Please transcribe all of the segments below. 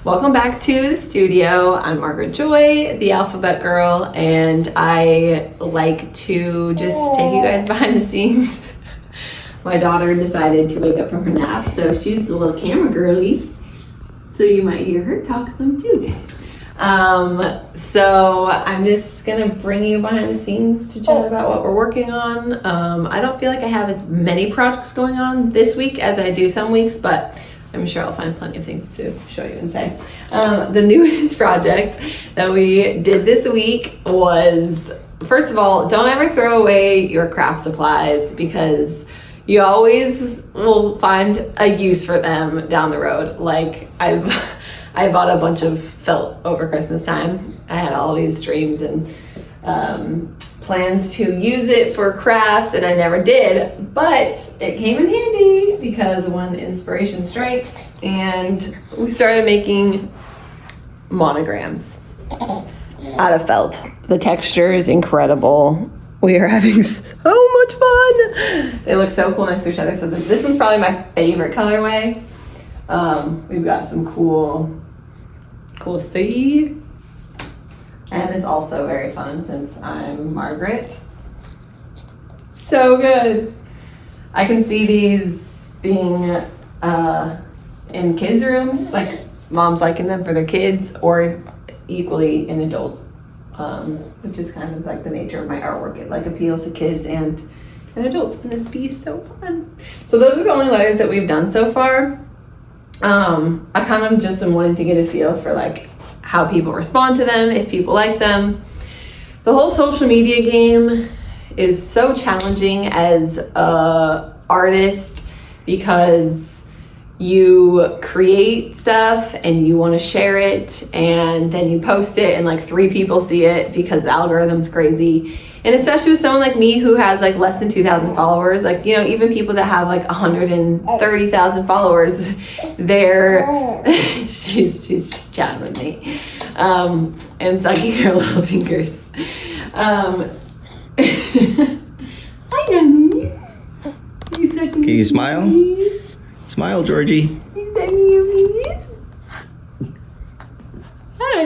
Welcome back to the studio. I'm Margaret Joy, the Alphabet Girl, and I like to just take you guys behind the scenes. My daughter decided to wake up from her nap, so she's the little camera girly. So you might hear her talk some too. So I'm just gonna bring you behind the scenes to chat about what we're working on. I don't feel like I have as many projects going on this week as I do some weeks, but I'm sure I'll find plenty of things to show you and say. The newest project that we did this week was, first of all, don't ever throw away your craft supplies because you always will find a use for them down the road. Like I bought a bunch of felt over Christmas time. I had all these dreams and plans to use it for crafts, and I never did, but it came in handy because when inspiration strikes, and we started making monograms out of felt. The texture is incredible. We are having so much fun. They look so cool next to each other. So this one's probably my favorite colorway. We've got some cool C. And it's also very fun since I'm Margaret. So good. I can see these being in kids' rooms, like moms liking them for their kids, or equally in adults, which is kind of like the nature of my artwork. It like appeals to kids and adults in this piece. So fun. So those are the only letters that we've done so far. I kind of just am wanting to get a feel for like how people respond to them, if people like them. The whole social media game is so challenging as a artist because you create stuff and you want to share it and then you post it and like 3 people see it because the algorithm's crazy. And especially with someone like me who has like less than 2,000 followers, like, you know, even people that have like 130,000 followers, they're, she's chatting with me, and sucking her little fingers. Hi, Nanny. You sucking Can you smile? babies? Smile, Georgie. You sucking your babies? Hi.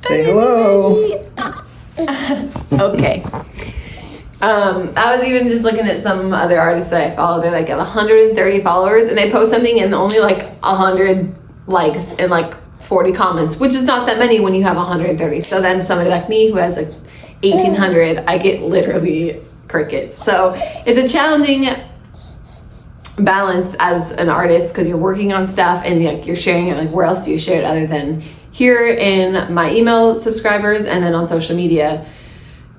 Say hello. Okay. I was even just looking at some other artists that I follow. They like have 130 followers and they post something and only like 100 likes and like 40 comments, which is not that many when you have 130. So then somebody like me who has like 1,800, I get literally crickets. So it's a challenging balance as an artist because you're working on stuff and like you're sharing it. Like where else do you share it other than here in my email subscribers and then on social media?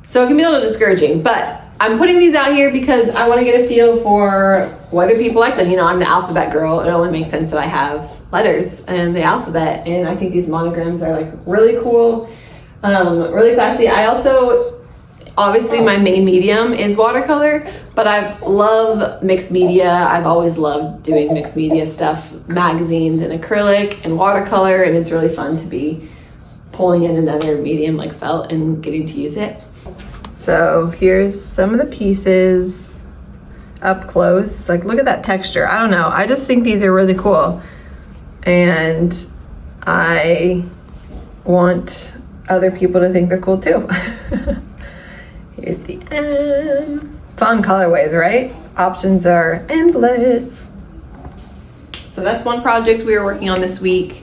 So it can be a little discouraging, but I'm putting these out here because I want to get a feel for whether people like them. You know, I'm the alphabet girl. It only makes sense that I have letters and the alphabet, and I think these monograms are like really cool, really classy. I also, obviously my main medium is watercolor, but I love mixed media. I've always loved doing mixed media stuff, magazines and acrylic and watercolor, and it's really fun to be pulling in another medium like felt and getting to use it. So here's some of the pieces up close. Like look at that texture. I don't know. I just think these are really cool. And I want other people to think they're cool too. Here's the M. Fun colorways, right? Options are endless. So that's one project we were working on this week.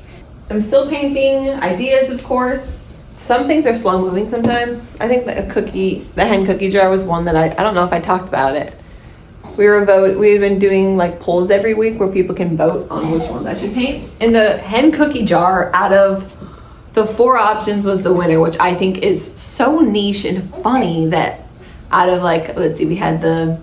I'm still painting ideas, of course. Some things are slow moving sometimes. I think the Hen Cookie Jar was one that I don't know if I talked about it. We've been doing like polls every week where people can vote on which ones I should paint. And the Hen Cookie Jar, out of the 4 options, was the winner, which I think is so niche and funny that out of like, let's see, we had the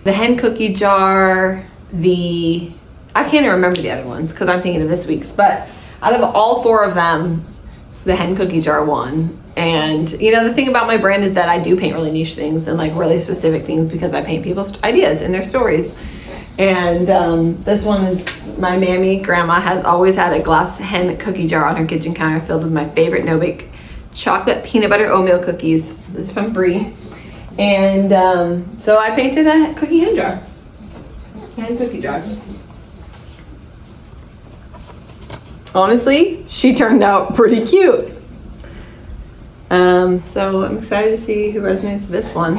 Hen Cookie Jar, I can't even remember the other ones because I'm thinking of this week's, but out of all 4 of them, the Hen Cookie Jar won. And you know, the thing about my brand is that I do paint really niche things and like really specific things because I paint people's ideas and their stories. And this one is, my mammy grandma has always had a glass Hen Cookie Jar on her kitchen counter filled with my favorite no-bake chocolate peanut butter oatmeal cookies. This is from Brie. And so I painted a cookie hen jar. Hen Cookie Jar. honestly, she turned out pretty cute. So I'm excited to see who resonates with this one.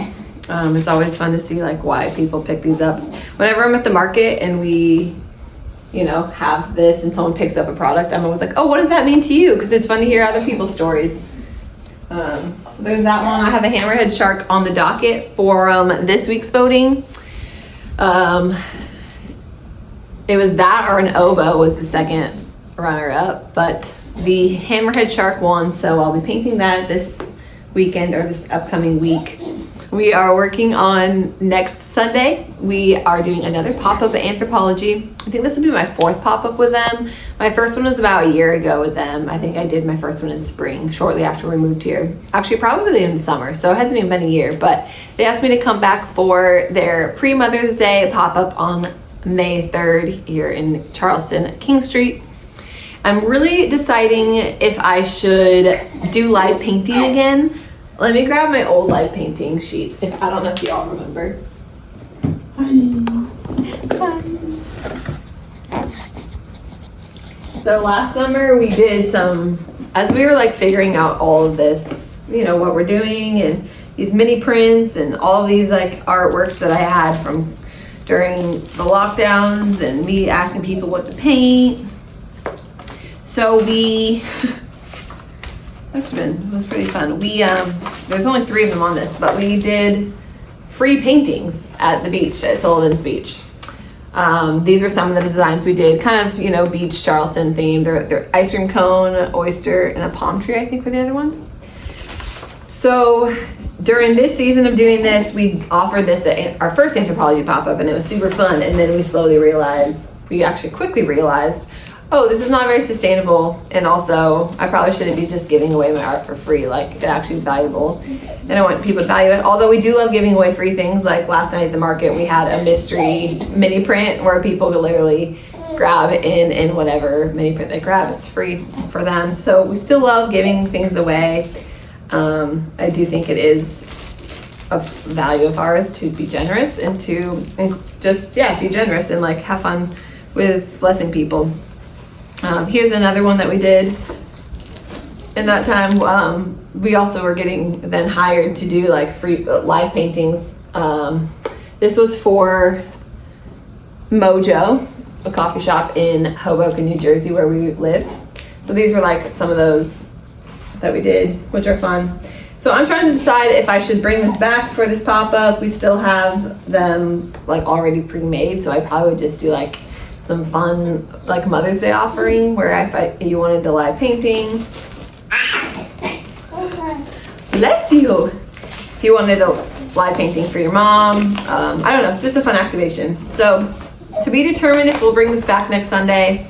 It's always fun to see like why people pick these up. Whenever I'm at the market and we, have this and someone picks up a product, I'm always like, oh, what does that mean to you? Because it's fun to hear other people's stories. So there's that one. I have a hammerhead shark on the docket for this week's voting. It was that or an oboe was the second runner up, but the hammerhead shark won, so I'll be painting that this weekend or this upcoming week. We are working on next Sunday. We are doing another pop-up at Anthropology. I think this will be my 4th pop-up with them. My first one was about a year ago with them. I think I did my first one in spring, shortly after we moved here. Actually, probably in the summer, so it hasn't even been a year, but they asked me to come back for their pre-Mother's Day pop-up on May 3rd here in Charleston, King Street. I'm really deciding if I should do live painting again. Let me grab my old live painting sheets. I don't know if y'all remember. So last summer we did as we were like figuring out all of this, what we're doing and these mini prints and all these like artworks that I had from during the lockdowns and me asking people what to paint. So it was pretty fun. There's only 3 of them on this, but we did free paintings at the beach, at Sullivan's Beach. These were some of the designs we did, kind of, beach Charleston themed. They're ice cream cone, oyster, and a palm tree, I think were the other ones. So during this season of doing this, we offered this at our first Anthropology pop-up, and it was super fun. And then we actually quickly realized, oh, this is not very sustainable, and also I probably shouldn't be just giving away my art for free. Like, it actually is valuable, and I want people to value it. Although we do love giving away free things. Like last night at the market, we had a mystery mini print where people could literally grab in whatever mini print they grab. It's free for them. So we still love giving things away. I do think it is a value of ours to be generous and just be generous and like have fun with blessing people. Here's another one that we did. In that time, we also were getting then hired to do like free live paintings. This was for Mojo, a coffee shop in Hoboken, New Jersey, where we lived. So these were like some of those that we did, which are fun. So I'm trying to decide if I should bring this back for this pop-up. We still have them like already pre-made, so I probably would just do like some fun like Mother's Day offering where if you wanted to live painting. Bless you. If you wanted a live painting for your mom, I don't know, it's just a fun activation. So to be determined if we'll bring this back next Sunday.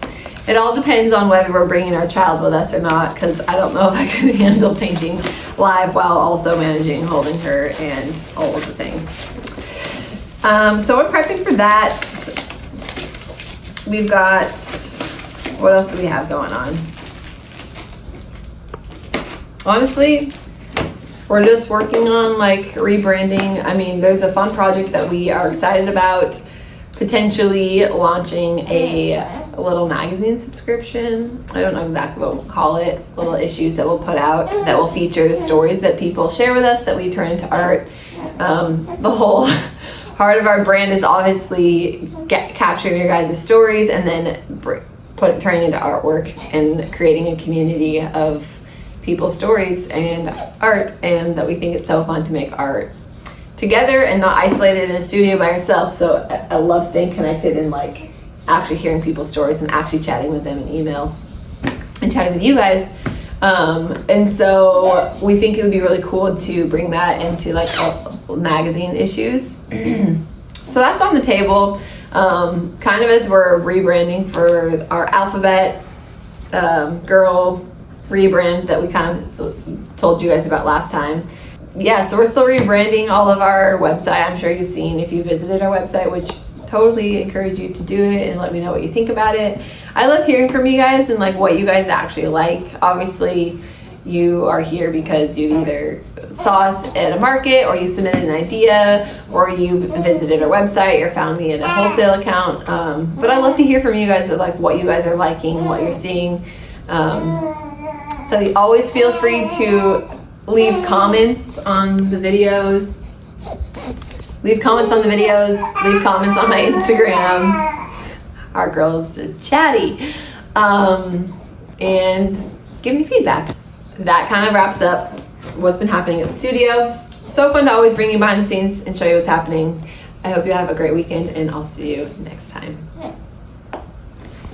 It all depends on whether we're bringing our child with us or not, because I don't know if I can handle painting live while also managing holding her and all of the things. So I'm prepping for that. We've got, what else do we have going on? Honestly, we're just working on like rebranding. I mean, there's a fun project that we are excited about, potentially launching a little magazine subscription. I don't know exactly what we'll call it. Little issues that we'll put out that will feature the stories that people share with us that we turn into art. The whole heart of our brand is obviously capturing your guys' stories and then turning into artwork and creating a community of people's stories and art, and that we think it's so fun to make art together and not isolated in a studio by yourself. So I love staying connected and like actually hearing people's stories and actually chatting with them in email and chatting with you guys. And so we think it would be really cool to bring that into like magazine issues. So that's on the table. Kind of as we're rebranding for our alphabet Girl Rebrand that we kind of told you guys about last time. Yeah, so we're still rebranding all of our website. I'm sure you've seen if you visited our website, which totally encourage you to do it and let me know what you think about it. I love hearing from you guys and like what you guys actually like. Obviously, you are here because you either saw us at a market, or you submitted an idea, or you visited our website, or found me at a wholesale account. But I love to hear from you guys of like what you guys are liking, what you're seeing. So you always feel free to leave comments on the videos. Leave comments on the videos. Leave comments on my Instagram. Our girl's just chatty. And give me feedback. That kind of wraps up what's been happening at the studio. So fun to always bring you behind the scenes and show you what's happening. I hope you have a great weekend, and I'll see you next time.